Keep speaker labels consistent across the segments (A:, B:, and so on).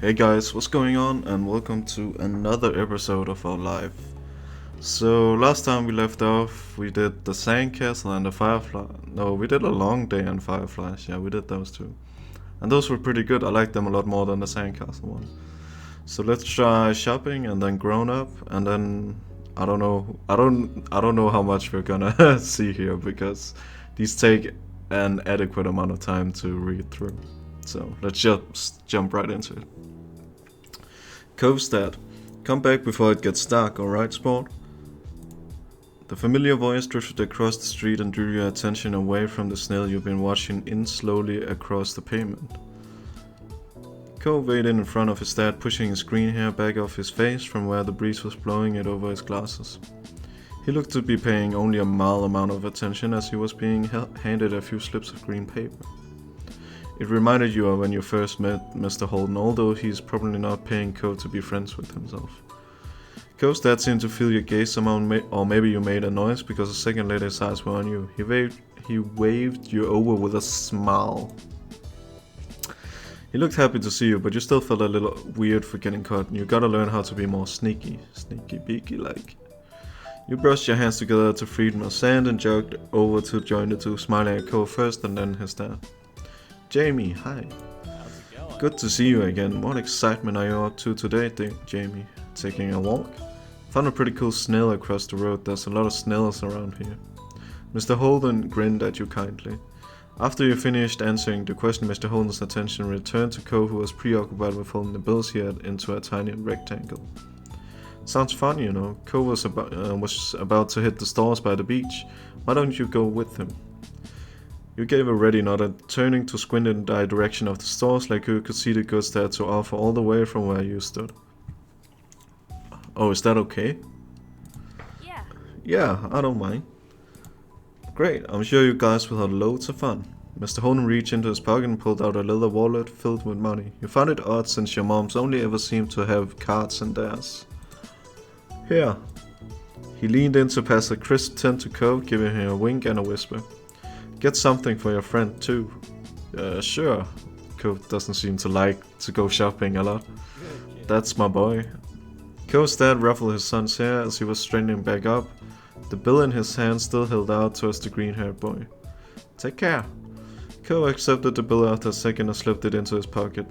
A: Hey guys, what's going on? And welcome to another episode of our live. So last time we left off, we did the sandcastle and the firefly. No, we did a long day and fireflies. Yeah, we did those two, and those were pretty good. I liked them a lot more than the sandcastle one. So let's try shopping and then grown up, and then I don't know. I don't know how much we're gonna see here because these take an adequate amount of time to read through. So let's just jump right into it. Kovstad, come back before it gets dark, alright, sport? The familiar voice drifted across the street and drew your attention away from the snail you've been watching in slowly across the pavement. Ko waited in front of his dad, pushing his green hair back off his face from where the breeze was blowing it over his glasses. He looked to be paying only a mild amount of attention as he was being handed a few slips of green paper. It reminded you of when you first met Mr. Holden, although he's probably not paying Ko to be friends with himself. Ko's dad seemed to feel your gaze somehow, or maybe you made a noise because a second later his eyes were on you. He waved you over with a smile. He looked happy to see you, but you still felt a little weird for getting caught, and you gotta learn how to be more sneaky beaky like. You brushed your hands together to free from sand and jogged over to join the two, smiling at Ko first and then his dad. Jamie, hi. Good to see you again. What excitement are you up to today, Jamie? Taking a walk? Found a pretty cool snail across the road. There's a lot of snails around here. Mr. Holden grinned at you kindly. After you finished answering the question, Mr. Holden's attention returned to Ko, who was preoccupied with folding the bills he had into a tiny rectangle. Sounds fun, you know. Ko was about to hit the stores by the beach. Why don't you go with him? You gave a ready nod and turning to squint in the direction of the stores like you could see the goods there to offer all the way from where you stood. Oh, is that okay?
B: Yeah.
A: Yeah, I don't mind. Great, I'm sure you guys will have loads of fun. Mr. Holden reached into his pocket and pulled out a leather wallet filled with money. You found it odd since your moms only ever seemed to have cards in theirs. Here. He leaned in to pass a crisp tin to Ko, giving him a wink and a whisper. Get something for your friend too. Sure. Ko doesn't seem to like to go shopping a lot. That's my boy. Ko's dad ruffled his son's hair as he was straightening back up, the bill in his hand still held out towards the green-haired boy. Take care. Ko accepted the bill after a second and slipped it into his pocket.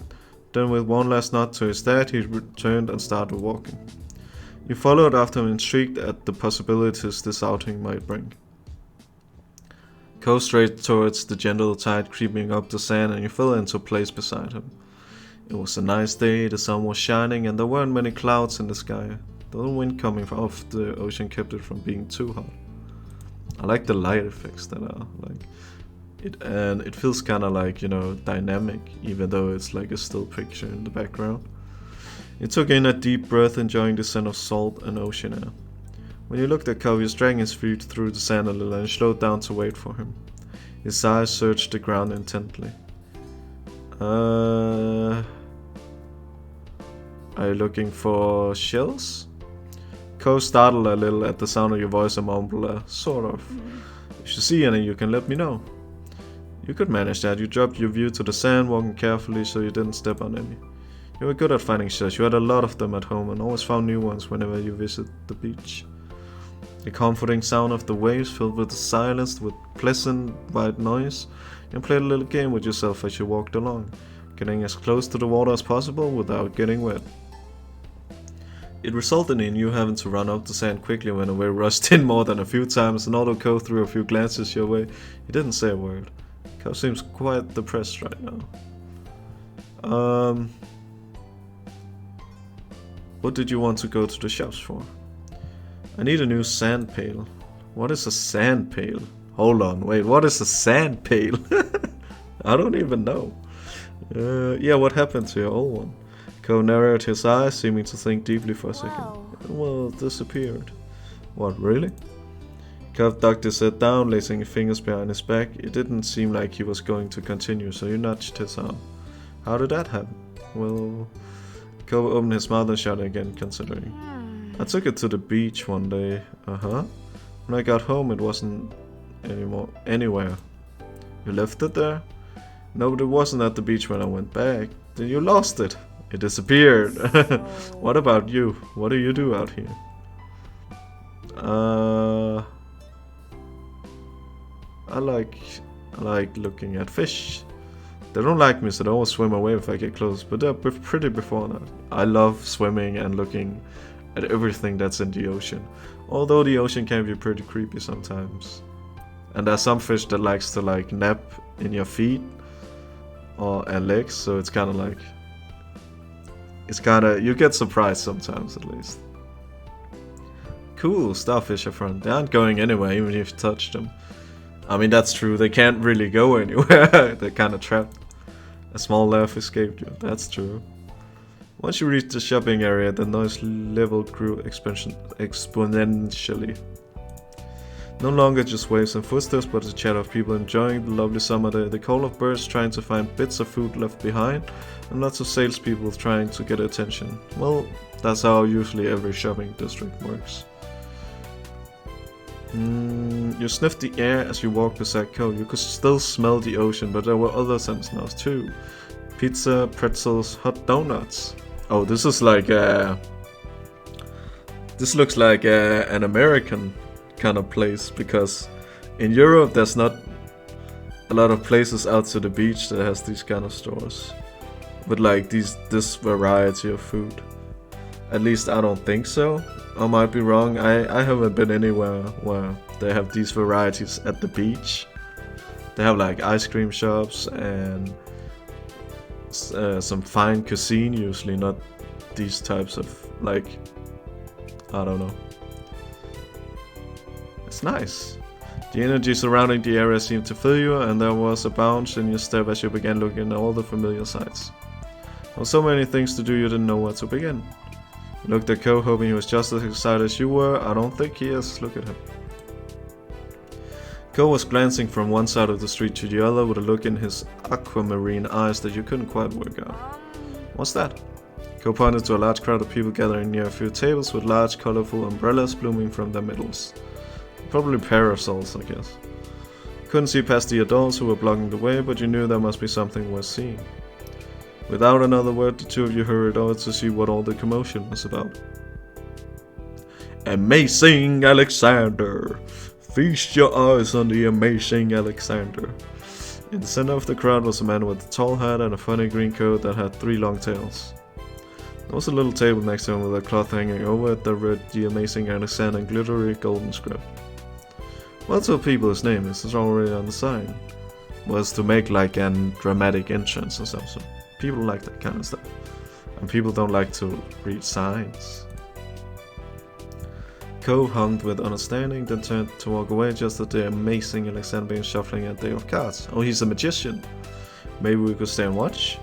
A: Then with one last nod to his dad, he returned and started walking. You followed after him, intrigued at the possibilities this outing might bring. Ko straight towards the gentle tide creeping up the sand, and you fell into place beside him. It was a nice day, the sun was shining and there weren't many clouds in the sky. The wind coming off the ocean kept it from being too hot. I like the light effects that are like it, and it feels kinda like, you know, dynamic, even though it's like a still picture in the background. You took in a deep breath, enjoying the scent of salt and ocean air. When you looked at Ko, he was dragging his feet through the sand a little and slowed down to wait for him. His eyes searched the ground intently. Are you looking for shells? Ko startled a little at the sound of your voice and mumbled, sort of. If you see any, you can let me know. You could manage that. You dropped your view to the sand, walking carefully so you didn't step on any. You were good at finding shells. You had a lot of them at home and always found new ones whenever you visit the beach. The comforting sound of the waves filled with the silence with pleasant white noise, and played a little game with yourself as you walked along, getting as close to the water as possible without getting wet. It resulted in you having to run up the sand quickly when the wave rushed in more than a few times, and although Ko threw a few glances your way, he didn't say a word. Ko seems quite depressed right now. What did you want to go to the shops for? I need a new sand pail. What is a sand pail? Hold on, wait, what is a sand pail? I don't even know. Yeah, what happened to your old one? Ko narrowed his eyes, seeming to think deeply for a second. Well, it disappeared. What, really? Ko ducked his head down, lacing his fingers behind his back. It didn't seem like he was going to continue, so you nudged his arm. How did that happen? Well, Ko opened his mouth and shut again, considering. I took it to the beach one day. When I got home, it wasn't anywhere. You left it there? No, but it wasn't at the beach when I went back. Then you lost it. It disappeared.
B: So-
A: What about you? What do you do out here? I like looking at fish. They don't like me, so they always swim away if I get close, but they're pretty before that. I love swimming and looking at everything that's in the ocean. Although the ocean can be pretty creepy sometimes. And there's some fish that likes to like nap in your feet or legs, so it's kind of like... you get surprised sometimes at least. Cool, starfish are fun. They aren't going anywhere even if you touch them. I mean, that's true, they can't really go anywhere. They're kind of trapped. A small laugh escaped you, that's true. Once you reach the shopping area, the noise level grew exponentially. No longer just waves and footsteps, but the chatter of people enjoying the lovely summer day, the call of birds trying to find bits of food left behind, and lots of salespeople trying to get attention. Well, that's how usually every shopping district works. You sniffed the air as you walked beside Ko. You could still smell the ocean, but there were other scents now too. Pizza, pretzels, hot donuts. Oh, this is like this looks like an American kind of place, because in Europe there's not a lot of places out to the beach that has these kind of stores with like this variety of food. At least I don't think so. I might be wrong. I haven't been anywhere where they have these varieties at the beach. They have like ice cream shops and some fine cuisine usually, not these types of like, I don't know. It's nice. The energy surrounding the area seemed to fill you, and there was a bounce in your step as you began looking at all the familiar sights. There were so many things to do you didn't know where to begin. You looked at Ko, hoping he was just as excited as you were. I don't think he is. Look at him. Ko was glancing from one side of the street to the other with a look in his aquamarine eyes that you couldn't quite work out. What's that? Ko pointed to a large crowd of people gathering near a few tables with large colorful umbrellas blooming from their middles. Probably parasols, I guess. Couldn't see past the adults who were blocking the way, but you knew there must be something worth seeing. Without another word, the two of you hurried over to see what all the commotion was about. Amazing Alexander! Feast your eyes on the amazing Alexander. In the center of the crowd was a man with a tall hat and a funny green coat that had 3 long tails. There was a little table next to him with a cloth hanging over it that read the amazing Alexander in glittery golden script. Well, tell people his name is, it's already on the sign. Was to make like an dramatic entrance or something. People like that kind of stuff. And people don't like to read signs. Ko hummed with understanding, then turned to walk away just as the amazing Alexander began shuffling a deck of cards. Oh, he's a magician. Maybe we could stay and watch?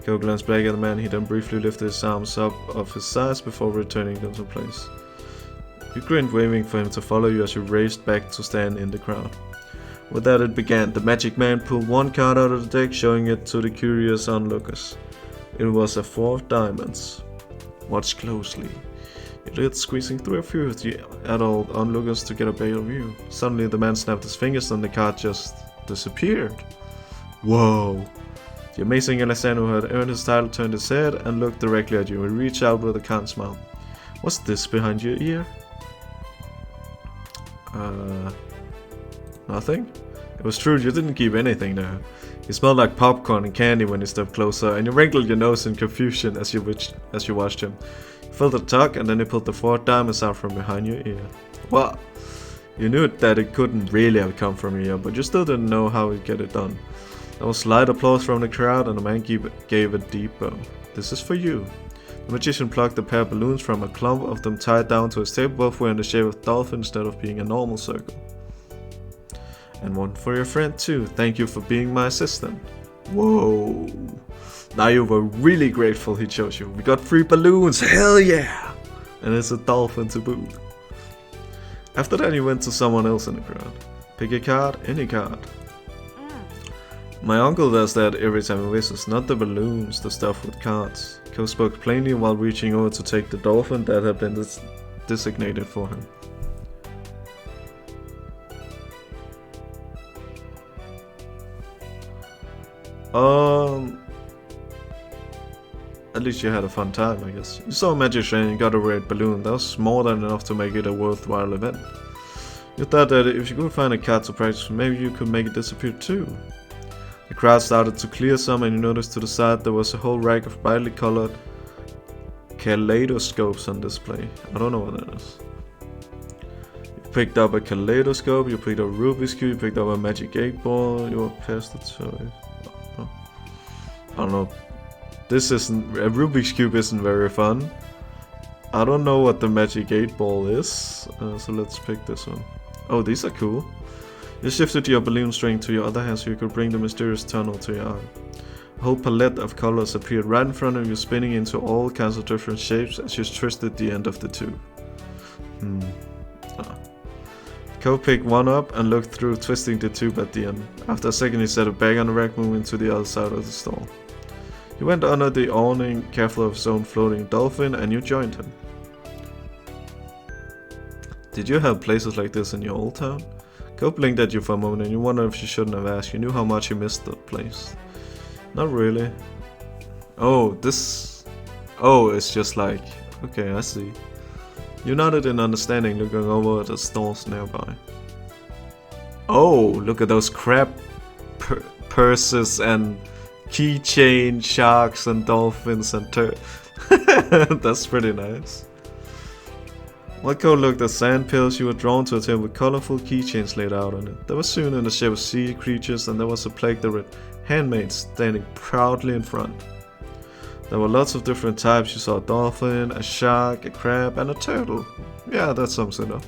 A: Ko glanced back at the man, he then briefly lifted his arms up off his sides before returning them to place. You grinned, waving for him to follow you as you raced back to stand in the crowd. With that it began. The magic man pulled one card out of the deck, showing it to the curious onlookers. It was a 4 of diamonds. Watch closely. You did, squeezing through a few of the adult onlookers to get a better view. Suddenly the man snapped his fingers and the card just disappeared. Whoa! The amazing Alexander who had earned his title turned his head and looked directly at you. He reached out with a kind smile. What's this behind your ear? Nothing? It was true, you didn't keep anything there. You smelled like popcorn and candy when you stepped closer, and you wrinkled your nose in confusion as you watched him. You felt a tug, and then he pulled the 4 diamonds out from behind your ear. Well, you knew that it couldn't really have come from here, but you still didn't know how he'd get it done. There was light applause from the crowd, and the man gave a deep bow. This is for you. The magician plucked a pair of balloons from a clump of them tied down to his table. Both were in the shape of dolphins instead of being a normal circle. And one for your friend too. Thank you for being my assistant. Whoa. Now you were really grateful he chose you. We got 3 balloons. Hell yeah. And it's a dolphin to boot. After that you went to someone else in the crowd. Pick a card, any card. My uncle does that every time he wishes. Not the balloons, the stuff with cards. Ko spoke plainly while reaching over to take the dolphin that had been designated for him. At least you had a fun time, I guess. You saw a magic show and you got a red balloon. That was more than enough to make it a worthwhile event. You thought that if you could find a cat to practice with, maybe you could make it disappear too. The crowd started to clear some and you noticed to the side there was a whole rack of brightly colored kaleidoscopes on display. I don't know what that is. You picked up a kaleidoscope, you picked up a Rubik's Cube, you picked up a magic 8 ball, you were past the toys. Oh. I don't know. This isn't... a Rubik's Cube isn't very fun. I don't know what the magic 8 ball is, so let's pick this one. Oh, these are cool. You shifted your balloon string to your other hand so you could bring the mysterious tunnel to your arm. A whole palette of colors appeared right in front of you, spinning into all kinds of different shapes as you twisted the end of the tube. Ko picked one up and looked through, twisting the tube at the end. After a second he set it back on the rack, moving to the other side of the stall. He went under the awning, careful of his own floating dolphin, and you joined him. Did you have places like this in your old town? Ko blinked at you for a moment and you wondered if you shouldn't have asked. You knew how much you missed the place. Not really. Oh, this... oh, it's just like... okay, I see. You nodded in understanding, looking over at the stalls nearby. Oh, look at those crab purses and keychain sharks and dolphins and that's pretty nice. While Ko looked at sand pills, you were drawn to a table with colorful keychains laid out on it. There was soon in the shape of sea creatures, and there was a plaque that read "Handmaids" standing proudly in front. There were lots of different types. You saw a dolphin, a shark, a crab, and a turtle. Yeah, that sums it up.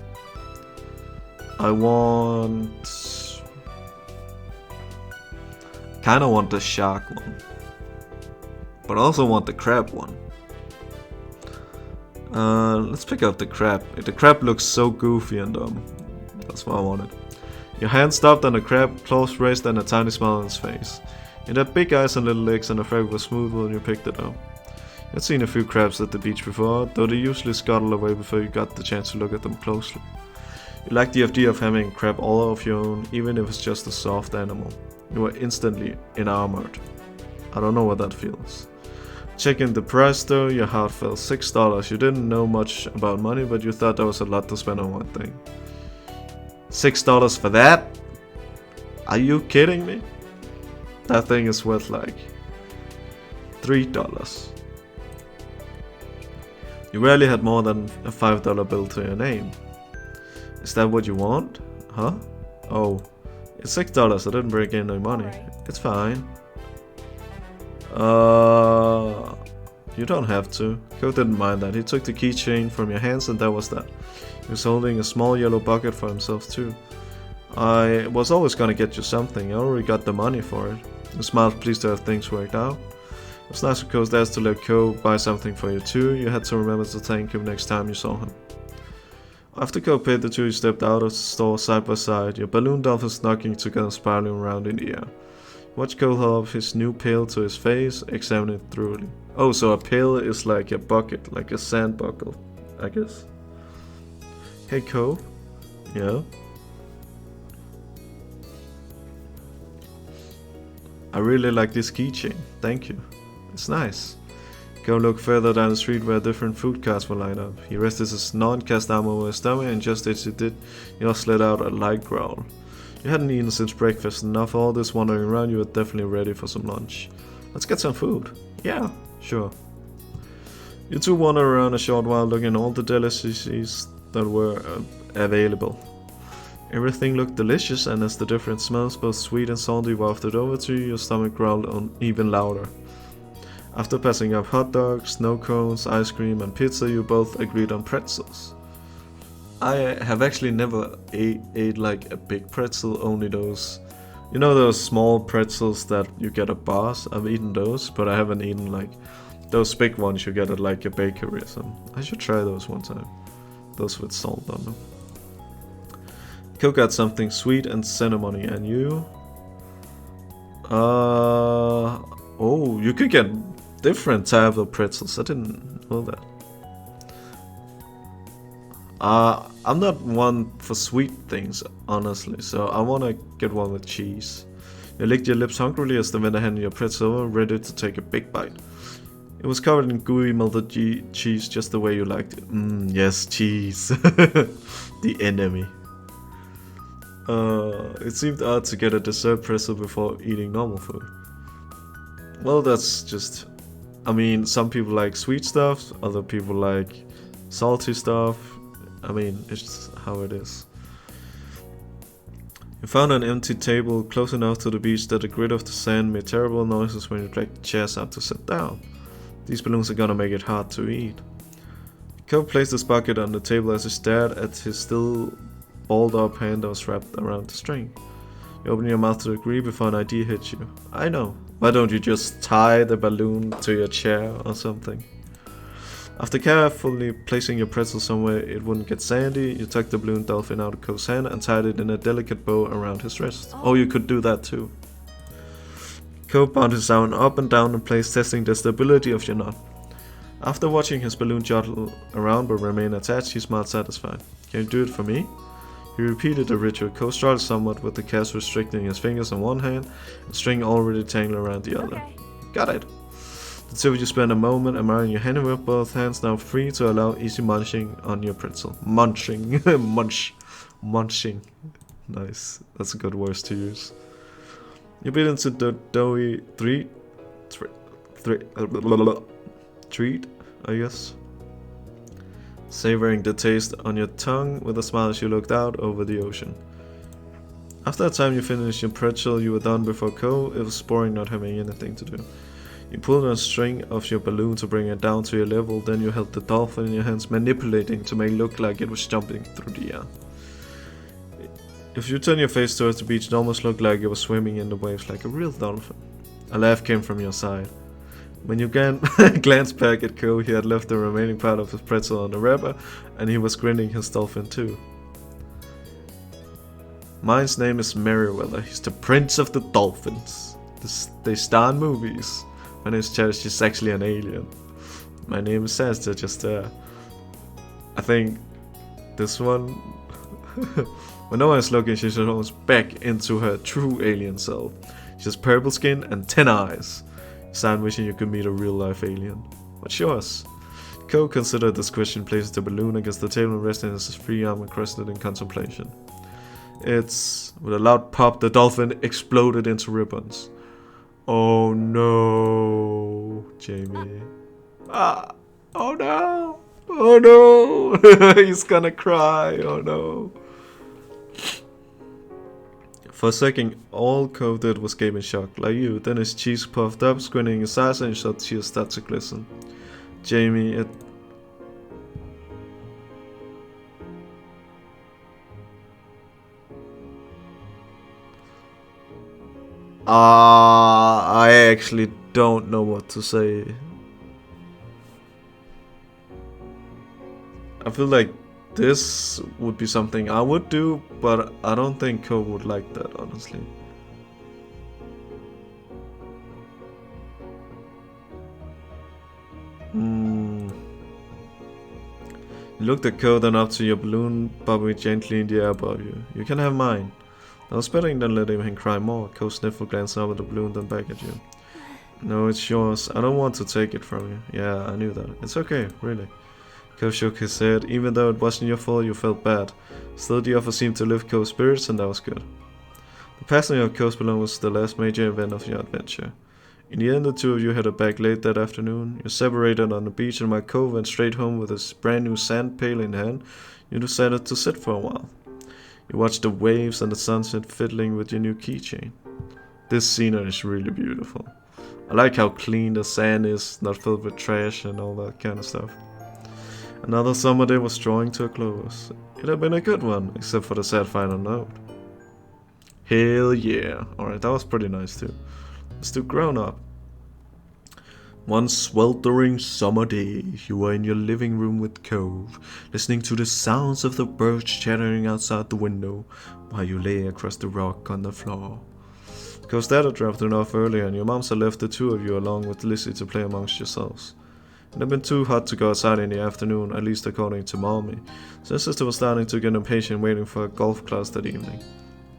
A: I kinda want the shark one. But I also want the crab one. Let's pick up the crab. The crab looks so goofy and dumb. That's what I wanted. Your hand stopped on the crab, claws raised and a tiny smile on his face. It had big eyes and little legs and the fabric was smooth when you picked it up. You had seen a few crabs at the beach before, though they usually scuttled away before you got the chance to look at them closely. You liked the idea of having a crab all of your own, even if it's just a soft animal. You were instantly enamored. I don't know what that feels. Checking the price though, your heart fell $6. You didn't know much about money, but you thought that was a lot to spend on one thing. $6 for that? Are you kidding me? That thing is worth like $3. You rarely had more than a $5 bill to your name. Is that what you want? Huh? Oh, it's $6. I didn't bring in no money. It's fine. You don't have to. Ko didn't mind that. He took the keychain from your hands and that was that. He was holding a small yellow bucket for himself too. I was always gonna get you something. I already got the money for it. You smiled, pleased to have things worked out. It was nice of Ko's dad to let Ko buy something for you too. You had to remember to thank him next time you saw him. After Ko paid the two, you stepped out of the store side by side, your balloon dolphins knocking together, spiraling around in the air. Watch Ko hold up his new pail to his face, examine it thoroughly. Oh, so a pail is like a bucket, like a sand bucket, I guess. Hey Ko. Yeah? I really like this keychain, thank you. It's nice. Ko looked further down the street where different food carts were lined up. He rested his non-cast arm over his stomach and just as he did, he also let out a light growl. You hadn't eaten since breakfast and after all this wandering around you were definitely ready for some lunch. Let's get some food. Yeah, sure. You two wandered around a short while looking at all the delicacies that were available. Everything looked delicious and as the different smells, both sweet and salty, wafted over to you, your stomach growled even louder. After passing up hot dogs, snow cones, ice cream and pizza, you both agreed on pretzels. I have actually never ate like a big pretzel, only those, you know those small pretzels that you get at bars? I've eaten those, but I haven't eaten like those big ones you get at like a bakery or something. I should try those one time. Those with salt on them. Ko got something sweet and cinnamony, and you? Oh, you could get different types of pretzels. I didn't know that. I'm not one for sweet things, honestly, so I wanna get one with cheese. You licked your lips hungrily as the vendor handed you a pretzel over, ready to take a big bite. It was covered in gooey melted cheese just the way you liked it. Yes, cheese. The enemy. It seemed odd to get a dessert pretzel before eating normal food. Well, that's just... I mean, some people like sweet stuff, other people like salty stuff. I mean, it's just how it is. You found an empty table close enough to the beach that the grit of the sand made terrible noises when you dragged the chairs out to sit down. These balloons are gonna make it hard to eat. Cole placed his bucket on the table as he stared at his still balled up hand that was wrapped around the string. You open your mouth to agree before an idea hits you. I know. Why don't you just tie the balloon to your chair or something? After carefully placing your pretzel somewhere it wouldn't get sandy, you took the balloon dolphin out of Cole's hand and tied it in a delicate bow around his wrist. Oh, you could do that too. Cole bound his arm up and down in place, testing the stability of your knot. After watching his balloon jostle around but remain attached, he smiled satisfied. Can you do it for me? He repeated the ritual. Cole struggled somewhat with the cast restricting his fingers on one hand and string already tangled around the other.
B: Okay.
A: Got it. The two of you spend a moment admiring your handiwork with both hands now free to allow easy munching on your pretzel. Munching. Munching. Nice. That's a good word to use. You bit into the doughy treat, I guess. Savoring the taste on your tongue with a smile as you looked out over the ocean. After the time you finished your pretzel, you were done before Cole. It was boring not having anything to do. You pulled on a string of your balloon to bring it down to your level, then you held the dolphin in your hands, manipulating to make it look like it was jumping through the air. If you turn your face towards the beach, it almost looked like it was swimming in the waves like a real dolphin. A laugh came from your side. When you glanced back at Cole, he had left the remaining part of his pretzel on the wrapper, and he was grinning his dolphin too. Mine's name is Merriweather. He's the prince of the dolphins. They star in movies. My name is Cherish. She's actually an alien. My name is Sasta, just there. I think this one... when no one is looking, she almost back into her true alien self. She has purple skin and 10 eyes. Sound wishing you could meet a real-life alien. What's yours? Cole considered this question, places the balloon against the table and resting his free arm and crossed it in contemplation. It's... With a loud pop, the dolphin exploded into ribbons. Oh no, Jamie. Ah, oh no. Oh no. He's gonna cry, oh no. For a second, all Cole did was gape in shock, like you. Then his cheeks puffed up, squinting his eyes, and you saw tears start to glisten. Jamie, it... I actually don't know what to say. I feel like this would be something I would do, but I don't think Cole would like that, honestly. You looked at Cole, then up to your balloon, bobbing gently in the air above you. You can have mine. That was better than letting him cry more. Cole sniffled, glanced up at the balloon, then back at you. No, it's yours. I don't want to take it from you. Yeah, I knew that. It's okay, really. Cole shook his head. Even though it wasn't your fault, you felt bad. Still, the offer seemed to lift Cole's spirits, and that was good. The passing of Cole's balloon was the last major event of your adventure. In the end, the two of you headed back late that afternoon. You separated on the beach, and while Cole went straight home with his brand new sand pail in hand, you decided to sit for a while. You watched the waves and the sunset fiddling with your new keychain. This scenery is really beautiful. I like how clean the sand is, not filled with trash and all that kind of stuff. Another summer day was drawing to a close. It had been a good one, except for the sad final note. Hell yeah. Alright, that was pretty nice too. Let's do grown up. One sweltering summer day, you were in your living room with Cove, listening to the sounds of the birds chattering outside the window, while you lay across the rock on the floor. Cove's dad had dropped it off earlier, and your moms had left the two of you along with Lizzie to play amongst yourselves. It had been too hot to go outside in the afternoon, at least according to Mommy, so his sister was starting to get impatient waiting for a golf class that evening.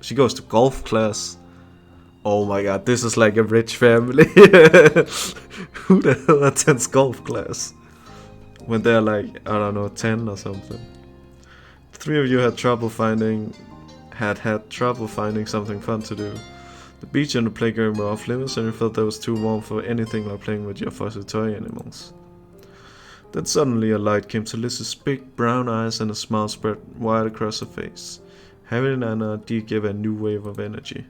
A: She goes to golf class? Oh my god, this is like a rich family. Who the hell attends golf class? When they're like, I don't know, 10 or something. The three of you had trouble finding something fun to do. The beach and the playground were off limits and you felt that was too warm for anything like playing with your fuzzy toy animals. Then suddenly a light came to Liz's big brown eyes and a smile spread wide across her face. Having an idea gave a new wave of energy.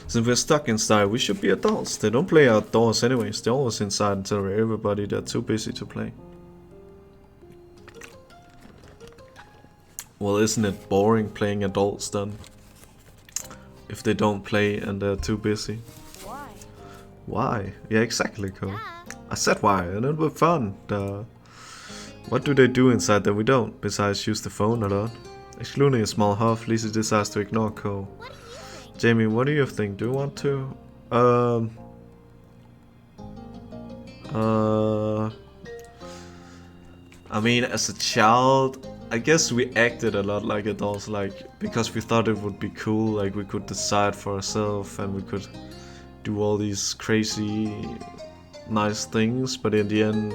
A: Since we're stuck inside, we should be adults. They don't play outdoors anyways, they're always inside and tell everybody they're too busy to play. Well, isn't it boring playing adults then? If they don't play and they're too busy.
B: Why?
A: Why? Yeah, exactly, Cole. I said why, and it would be fun. What do they do inside that we don't, besides use the phone a lot? Excluding a small huff, Lizzie decides to ignore Cole. Jamie, what do you think? Do you want to? I mean, as a child, I guess we acted a lot like adults, like, because we thought it would be cool, like we could decide for ourselves and we could do all these crazy, nice things, but in the end,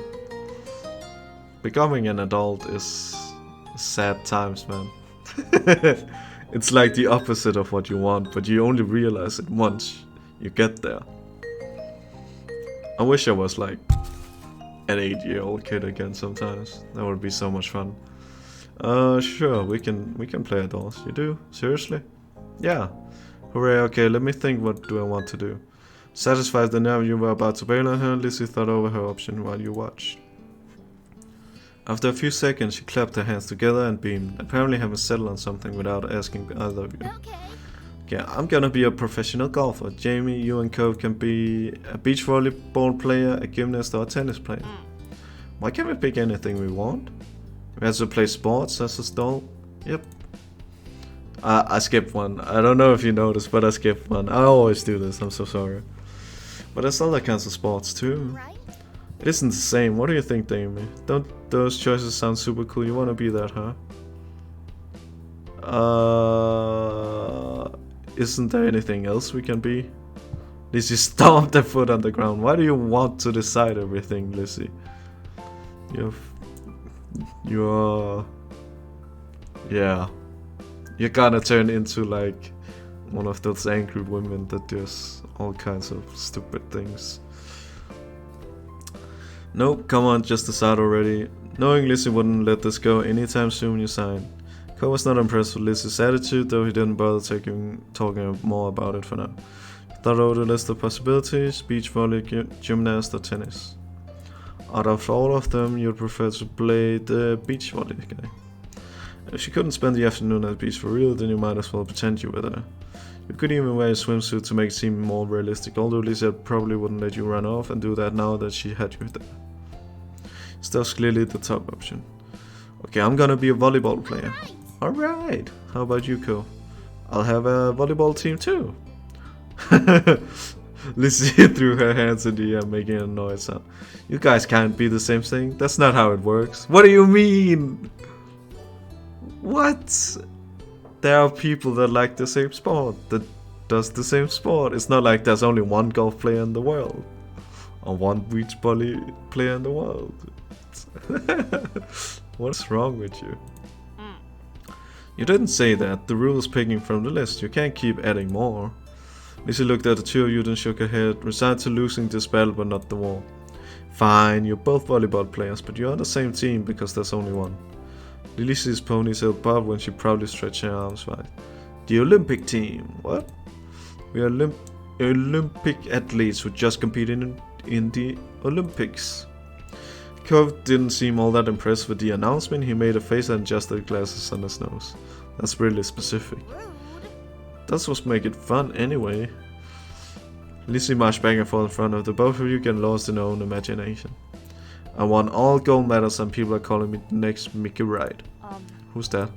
A: becoming an adult is sad times, man. It's like the opposite of what you want, but you only realize it once you get there. I wish I was like an 8-year-old kid again sometimes. That would be so much fun. Sure, we can play adults. You do? Seriously? Yeah. Hooray, okay, let me think, what do I want to do? Satisfied that now you were about to bail on her, Lizzie thought over her option while you watched. After a few seconds, she clapped her hands together and beamed, apparently having settled on something without asking either of you. Okay, I'm gonna be a professional golfer. Jamie, you and Cove can be a beach volleyball player, a gymnast, or a tennis player. Why can't we pick anything we want? We have to play sports as a stall. Yep. I skipped one. I don't know if you noticed, but I skipped one. I always do this, I'm so sorry. But there's other kinds of sports too. It isn't the same. What do you think, Jamie? Don't those choices sound super cool? You wanna be that, huh? Isn't there anything else we can be? Lizzie stomped her foot on the ground. Why do you want to decide everything, Lizzie? You're gonna turn into like one of those angry women that does all kinds of stupid things. Nope, come on, just decide already. Knowing Lizzie wouldn't let this go anytime soon, you signed. Cole was not impressed with Lizzie's attitude, though he didn't bother talking more about it for now. He thought over the list of possibilities: beach volley, gymnast, or tennis. Out of all of them, you'd prefer to play the beach volley guy. If she couldn't spend the afternoon at the beach for real, then you might as well pretend you were there. You could even wear a swimsuit to make it seem more realistic, although Lizzie probably wouldn't let you run off and do that now that she had you there. Stuff's clearly the top option. Okay, I'm gonna be a volleyball player. Alright, how about you, Cole? I'll have a volleyball team too. Lizzie threw her hands in the air, making a noise sound. You guys can't be the same thing. That's not how it works. What do you mean? What? There are people that like the same sport, that does the same sport. It's not like there's only one golf player in the world. Or one beach volley player in the world. What's wrong with you? You didn't say that. The rule is picking from the list. You can't keep adding more. Lizzie looked at the two of you, then shook her head, resigned to losing this battle but not the war. Fine, you're both volleyball players, but you're on the same team because there's only one. Lizzie's ponytail bobbed when she proudly stretched her arms wide. The Olympic team. What? We are Olympic athletes who just competed in the Olympics. Cove didn't seem all that impressed with the announcement. He made a face and adjusted glasses on his nose. That's really specific. That's what makes it fun anyway. Lizzie marched back and forth in front of the both of you, getting lost in her own imagination. I won all gold medals and people are calling me the next Mickey Wright. Who's that?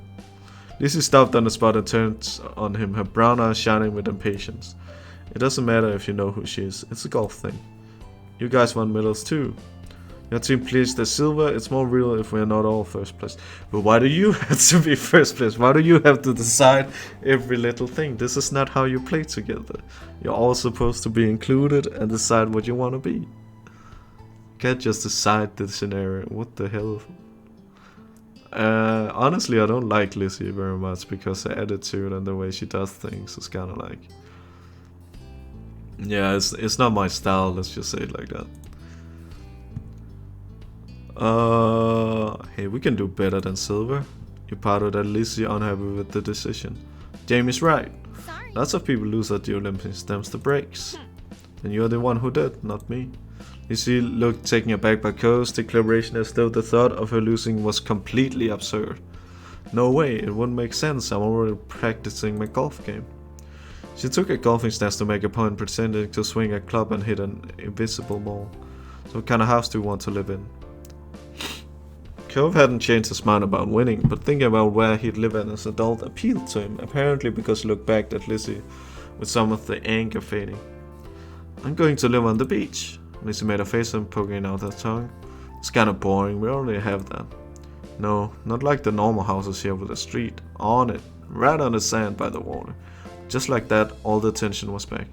A: Lizzie stopped on the spot and turned on him, her brown eyes shining with impatience. It doesn't matter if you know who she is, it's a golf thing. You guys won medals too. Your team pleased the silver. It's more real if we're not all first place. But why do you have to be first place? Why do you have to decide every little thing? This is not how you play together. You're all supposed to be included and decide what you want to be. Can't just decide the scenario. What the hell? Honestly, I don't like Lizzie very much because her attitude and the way she does things is kind of like... Yeah, it's not my style, let's just say it like that. Hey, we can do better than silver. You parted at Lizzie unhappy with the decision. Jamie's right.
B: Sorry.
A: Lots of people lose at the Olympics, them's the breaks. And you're the one who did, not me. Lizzie looked taken aback by Co's declaration as though the thought of her losing was completely absurd. No way, it wouldn't make sense, I'm already practicing my golf game. She took a golfing stance to make a point, pretending to swing a club and hit an invisible ball. So what kind of house do you want to live in? Cove hadn't changed his mind about winning, but thinking about where he'd live as an adult appealed to him, apparently because he looked back at Lizzie with some of the anger fading. I'm going to live on the beach. Lizzie made a face and poking out her tongue. It's kinda boring, we already have that. No, not like the normal houses here with a street. On it, right on the sand by the water. Just like that, all the tension was back.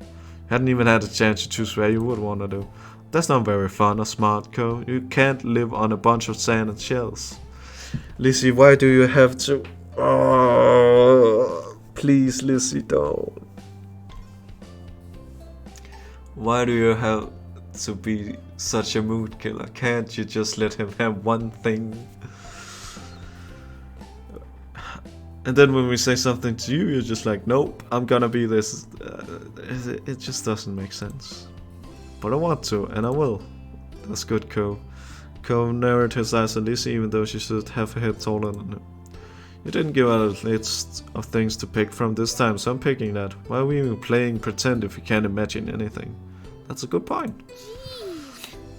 A: Hadn't even had a chance to choose where you would want to do. That's not very fun or smart, Co. You can't live on a bunch of sand and shells. Lizzie, why do you have to... Oh, please, Lizzie, don't. Why do you have to be such a mood killer? Can't you just let him have one thing? And then when we say something to you, you're just like, nope, I'm gonna be this. It just doesn't make sense. But I want to, and I will. That's good, Co. Co narrowed his eyes at Lizzie, even though she should have her head taller than him. You didn't give out a list of things to pick from this time, so I'm picking that. Why are we even playing pretend if we can't imagine anything? That's a good point.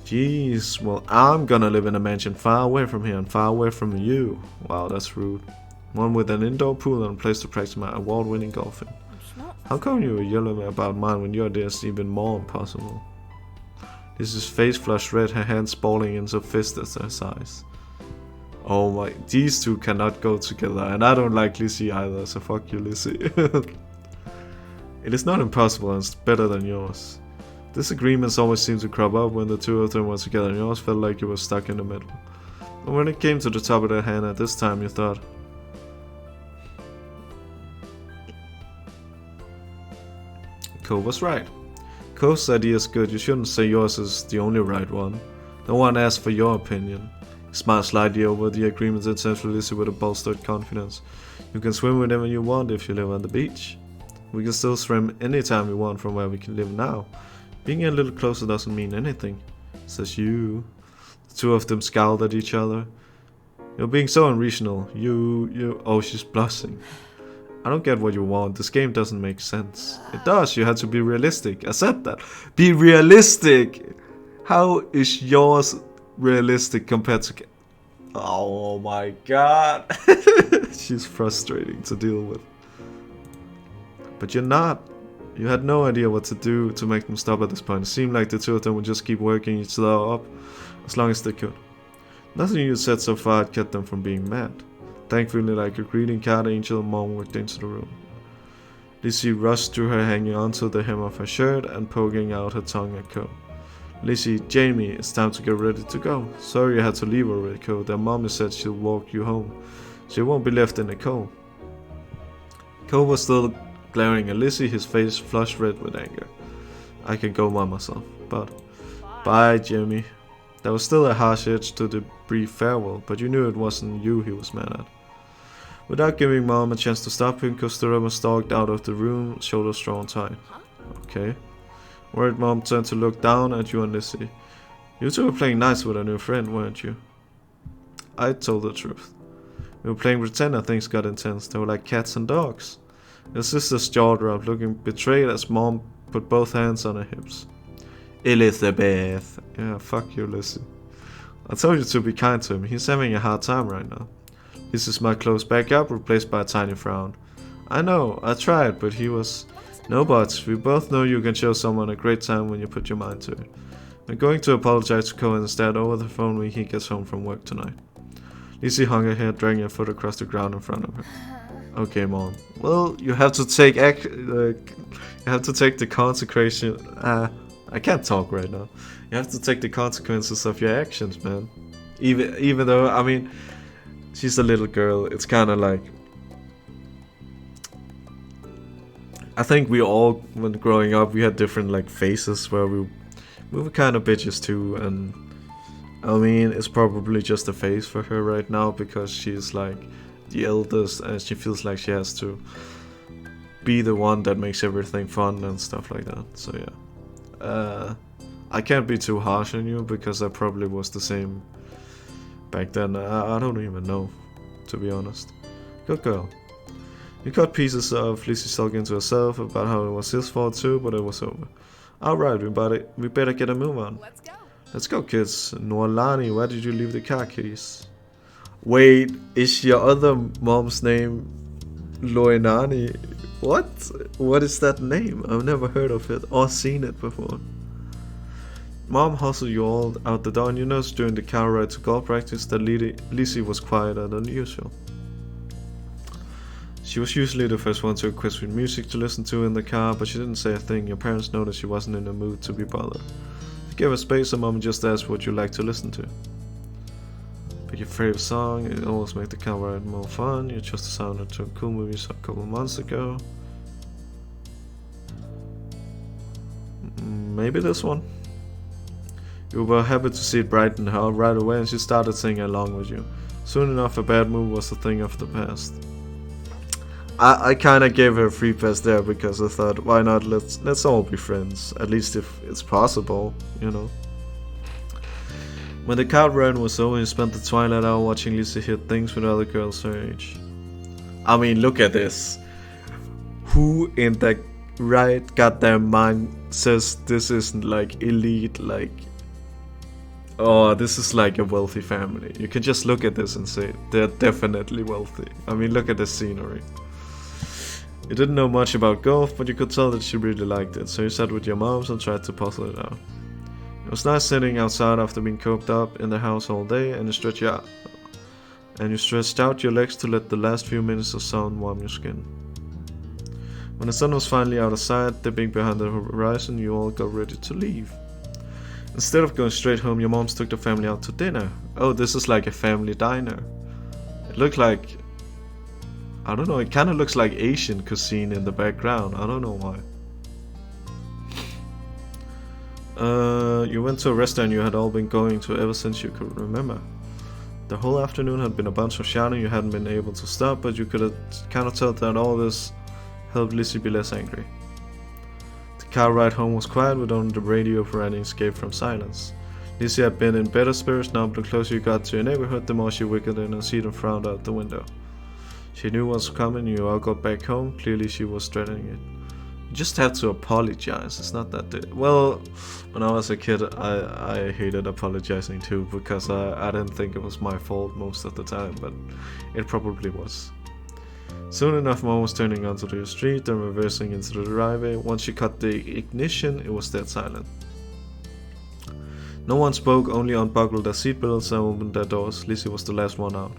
A: Jeez, well, I'm gonna live in a mansion far away from here and far away from you. Wow, that's rude. One with an indoor pool and a place to practice my award-winning golfing. How come you were yelling about mine when your idea is even more impossible? Lizzie's face flushed red, her hands balling into fists at her size. Oh my, these two cannot go together, and I don't like Lizzie either, so fuck you, Lizzie. It is not impossible, and it's better than yours. Disagreements always seem to crop up when the two of them were together, and yours felt like you were stuck in the middle. And when it came to the top of the hand at this time, you thought, Co was right. Co's idea is good, you shouldn't say yours is the only right one. No one asked for your opinion. He smiled slightly over the agreement and turned to Lizzie with a bolstered confidence. You can swim whenever you want if you live on the beach. We can still swim anytime we want from where we can live now. Being a little closer doesn't mean anything, says you. The two of them scowled at each other. You're being so unreasonable. Oh, she's blushing. I don't get what you want. This game doesn't make sense. It does. You have to be realistic. I said that. Be realistic. How is yours realistic compared to... Oh my god. She's frustrating to deal with. But you're not. You had no idea what to do to make them stop at this point. It seemed like the two of them would just keep working each other up as long as they could. Nothing you said so far had kept them from being mad. Thankfully, like a greeting card, Angel and Mom walked into the room. Lizzie rushed through her, hanging onto the hem of her shirt and poking out her tongue at Co. Lizzie, Jamie, it's time to get ready to go. Sorry you had to leave already, Co. Their mommy said she'll walk you home, so you won't be left in the cold. Co was still glaring at Lizzie, his face flushed red with anger. I can go by myself, but... Bye, Jamie. There was still a harsh edge to the brief farewell, but you knew it wasn't you he was mad at. Without giving Mom a chance to stop him, Kosturama stalked out of the room, shoulders drawn tight. Okay. Worried Mom turned to look down at you and Lizzie. You two were playing nice with a new friend, weren't you? I told the truth. We were playing pretend and things got intense. They were like cats and dogs. Your sister's jaw dropped, looking betrayed as Mom put both hands on her hips. Elizabeth. Yeah, fuck you, Lizzie. I told you to be kind to him. He's having a hard time right now. Lizzie's smile closed back up, replaced by a tiny frown. I know, I tried, but he was... No buts. We both know you can show someone a great time when you put your mind to it. I'm going to apologize to Cohen instead over the phone when he gets home from work tonight. Lizzie hung her head, dragging her foot across the ground in front of her. Okay, Mom. Well, you have to take you have to take the consequences. I can't talk right now. You have to take the consequences of your actions, man. Even though, I mean, she's a little girl. It's kind of like, I think we all, when growing up, we had different like phases where we were kind of bitches too, and I mean, it's probably just a phase for her right now because she's like the eldest and she feels like she has to be the one that makes everything fun and stuff like that. So yeah, I can't be too harsh on you because I probably was the same back then. I don't even know, to be honest. Good girl. You cut pieces of Lizzie sulking to herself about how it was his fault too, but it was over. Alright, we better get a move on.
B: Let's go.
A: Let's go, kids. Noelani, where did you leave the car keys? Wait, is your other mom's name Loenani? What? What is that name? I've never heard of it or seen it before. Mom hustled you all out the door, and you noticed during the car ride to golf practice that Lizzie was quieter than usual. She was usually the first one to request with music to listen to in the car, but she didn't say a thing. Your parents noticed she wasn't in the mood to be bothered. You gave her space, and Mom just asked what you like to listen to. Pick your favorite song, it always makes the car ride more fun. You chose the soundtrack to a cool movie you saw a couple months ago. Maybe this one. You were happy to see it brighten her right away, and she started singing along with you. Soon enough, a bad move was a thing of the past. I kinda gave her a free pass there because I thought, why not, let's all be friends, at least if it's possible, you know. When the car run was over, you spent the twilight hour watching Lizzie hit things with other girls her age. I mean, look at this. Who in the right goddamn mind says this isn't like elite, like, oh, this is like a wealthy family? You can just look at this and say, they're definitely wealthy. I mean, look at the scenery. You didn't know much about golf, but you could tell that she really liked it, so you sat with your moms and tried to puzzle it out. It was nice sitting outside after being coked up in the house all day, and you stretched out your legs to let the last few minutes of sun warm your skin. When the sun was finally out of sight, dipping behind the horizon, you all got ready to leave. Instead of going straight home, your moms took the family out to dinner. Oh, this is like a family diner. It looked like, I don't know, it kind of looks like Asian cuisine in the background. I don't know why. You went to a restaurant you had all been going to ever since you could remember. The whole afternoon had been a bunch of shouting. You hadn't been able to stop, but you could have kind of tell that all this helped Lizzie be less angry. The car ride home was quiet with only the radio providing escape from silence. Lizzie had been in better spirits now, but the closer you got to your neighborhood, the more she wiggled in her seat and frowned out the window. She knew what was coming. You all got back home. Clearly she was dreading it. You just have to apologize. It's not that well, when I was a kid, I hated apologizing too, because I didn't think it was my fault most of the time, but it probably was. Soon enough, Mom was turning onto the street, then reversing into the driveway. Once she cut the ignition, it was dead silent. No one spoke, only unbuckled their seatbelts and opened their doors. Lizzie was the last one out.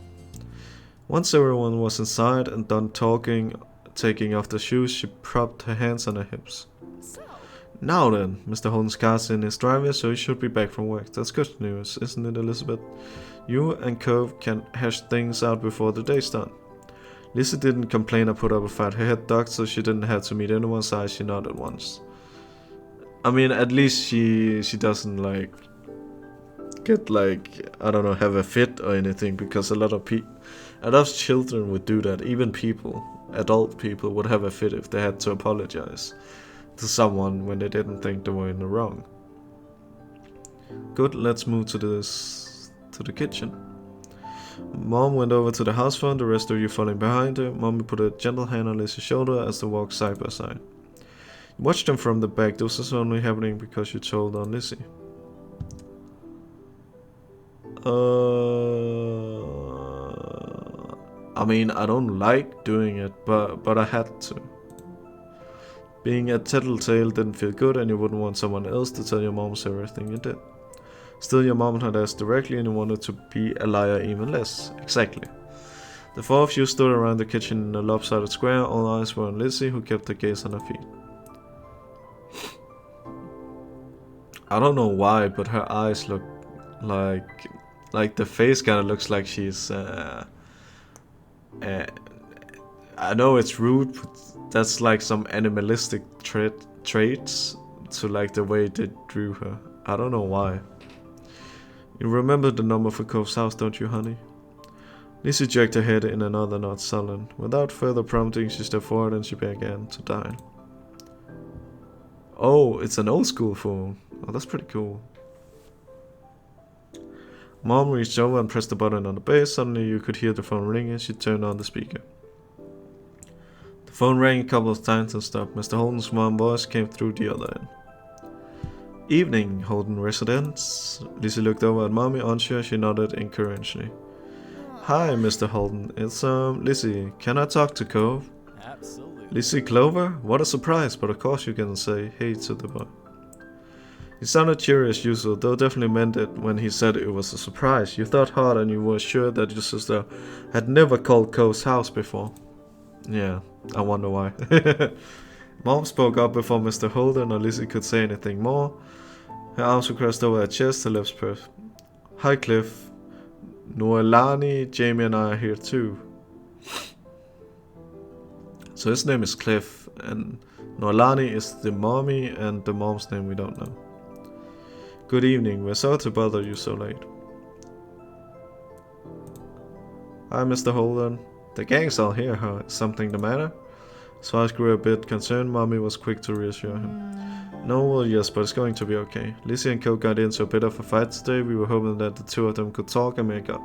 A: Once everyone was inside and done talking, taking off their shoes, she propped her hands on her hips.
B: So,
A: Now then, Mr. Holden's car's in his driveway, so he should be back from work. That's good news, isn't it, Elizabeth? You and Cove can hash things out before the day's done. Lizzie didn't complain or put up a fight. Her head ducked, so she didn't have to meet anyone's eyes. She nodded once. I mean, at least she doesn't like get like, I don't know, have a fit or anything, because a lot of children would do that. Even adult people would have a fit if they had to apologize to someone when they didn't think they were in the wrong. Good, let's move to the kitchen. Mom went over to the house phone, the rest of you following behind her. Mommy put a gentle hand on Lizzie's shoulder as they walked side by side. You watched them from the back. This was only happening because you told on Lizzie. I mean, I don't like doing it, but I had to. Being a tattletale didn't feel good and you wouldn't want someone else to tell your moms everything you did. Still, your mom had asked directly and you wanted to be a liar even less. Exactly. The four of you stood around the kitchen in a lopsided square. All eyes were on Lizzie, who kept her gaze on her feet. I don't know why, but her eyes look like the face kind of looks like she's I know it's rude, but that's like some animalistic traits to like the way they drew her. I don't know why. You remember the number for Cove's house, don't you, honey? Lizzie jerked her head in another nod, sullen. Without further prompting, she stepped forward and she began to dial. Oh, it's an old school phone. Oh, that's pretty cool. Mom reached over and pressed the button on the base. Suddenly you could hear the phone ring and she turned on the speaker. The phone rang a couple of times and stopped. Mr. Holden's warm voice came through the other end. Evening, Holden residence. Lizzie looked over at Mommy, unsure. She nodded encouragingly. Hi, Mr. Holden. It's, Lizzie. Can I talk to Cove?
C: Absolutely.
A: Lizzie Clover? What a surprise, but of course you can say hey to the boy. He sounded cheery as usual, though definitely meant it when he said it was a surprise. You thought hard and you were sure that your sister had never called Cove's house before. Yeah, I wonder why. Mom spoke up before Mr. Holden or Lizzie could say anything more. Her arms were crossed over her chest, her lips pursed. Hi, Cliff. Noelani, Jamie and I are here too. So his name is Cliff, and Noelani is the mommy, and the mom's name we don't know. Good evening, we're sorry to bother you so late. Hi, Mr. Holden. The gang's all here, huh? Is something the matter? Svars grew a bit concerned. Mommy was quick to reassure him. No, well, yes, but it's going to be okay. Lizzie and Cove got into a bit of a fight today. We were hoping that the two of them could talk and make up.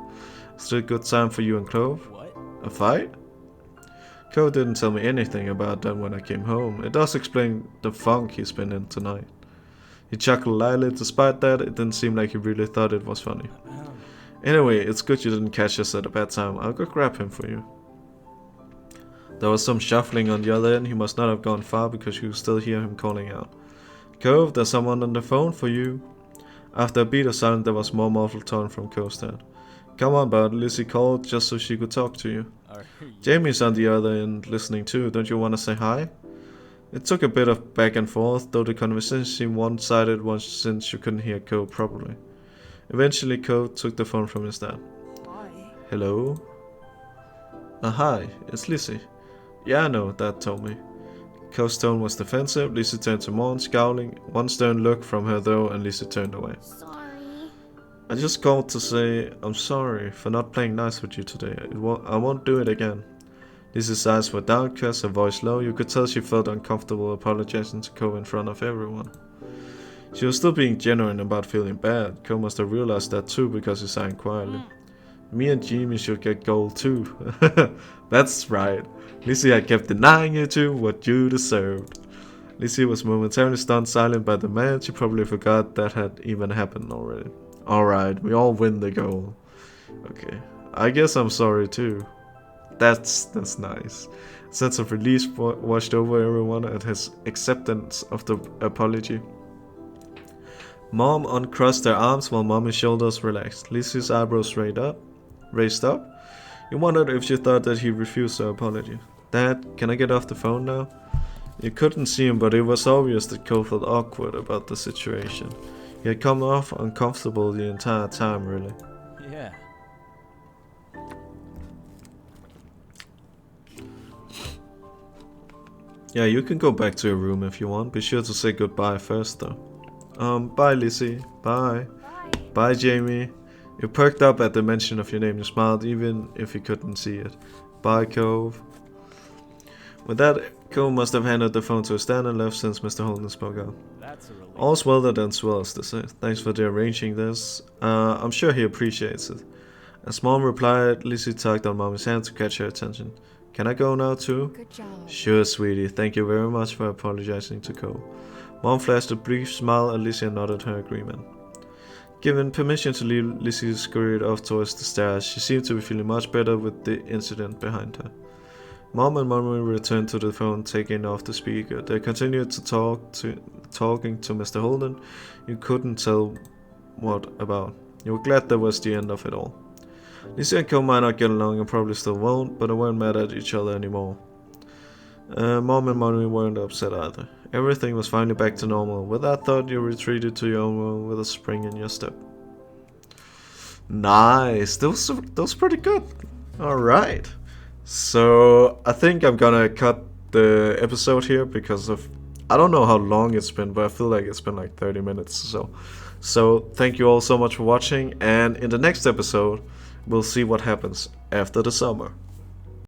A: Still a good time for you and Cove?
C: What?
A: A fight? Cove didn't tell me anything about that when I came home. It does explain the funk he's been in tonight. He chuckled lightly. Despite that, it didn't seem like he really thought it was funny. Anyway, it's good you didn't catch us at a bad time. I'll go grab him for you. There was some shuffling on the other end. He must not have gone far because you could still hear him calling out. Cove, there's someone on the phone for you. After a beat of silence, there was more muffled tone from Cove's dad. Come on, bud. Lizzie called just so she could talk to you. Jamie's on the other end listening too. Don't you want to say hi? It took a bit of back and forth, though the conversation seemed one-sided once since you couldn't hear Cove properly. Eventually, Cove took the phone from his dad.
B: Why?
A: Hello? Hi, it's Lizzie. Yeah, I know, Dad told me. Cove's tone was defensive. Lizzie turned to Morn, scowling. One stern look from her though, and Lizzie turned away.
B: Sorry.
A: I just called to say I'm sorry for not playing nice with you today. I won't do it again. Lizzie's eyes were downcast, her voice low. You could tell she felt uncomfortable apologizing to Cove in front of everyone. She was still being genuine about feeling bad. Cove must have realized that too because he sang quietly. Me and Jamie should get gold too. That's right. Lizzie had kept denying you two what you deserved. Lizzie was momentarily stunned silent by the man. She probably forgot that had even happened already. Alright, we all win the goal. Okay, I guess I'm sorry too. That's nice. A sense of relief washed over everyone at his acceptance of the apology. Mom uncrossed her arms while Mommy's shoulders relaxed. Lizzie's eyebrows raised up. You wondered if she thought that he refused her apology. Dad, can I get off the phone now? You couldn't see him, but it was obvious that Cove felt awkward about the situation. He had come off uncomfortable the entire time, really.
C: Yeah.
A: Yeah, you can go back to your room if you want. Be sure to say goodbye first, though. Bye, Lizzie. Bye.
B: Bye.
A: Bye, Jamie. You perked up at the mention of your name. You smiled even if you couldn't see it. Bye, Cove. With that, Cove must have handed the phone to his dad and left since Mr. Holden spoke out.
C: That's a relief.
A: All's well that ends well, as they say. Thanks for arranging this. I'm sure he appreciates it. As Mom replied, Lizzie tugged on Mommy's hand to catch her attention. Can I go now too?
B: Good job.
A: Sure, sweetie. Thank you very much for apologizing to Cove. Mom flashed a brief smile at Lizzie and nodded her agreement. Given permission to leave, Lizzie scurried off towards the stairs. She seemed to be feeling much better with the incident behind her. Mom and Mommy returned to the phone, taking off the speaker. They continued to talking to Mr. Holden. You couldn't tell what about. You were glad that was the end of it all. Lizzie and Co might not get along and probably still won't, but they weren't mad at each other anymore. Mom and Mommy weren't upset either. Everything was finally back to normal. With that thought, you retreated to your own room with a spring in your step. Nice, those pretty good. Alright. So I think I'm gonna cut the episode here because of I don't know how long it's been, but I feel like it's been like 30 minutes or so. So thank you all so much for watching, and in the next episode we'll see what happens after the summer.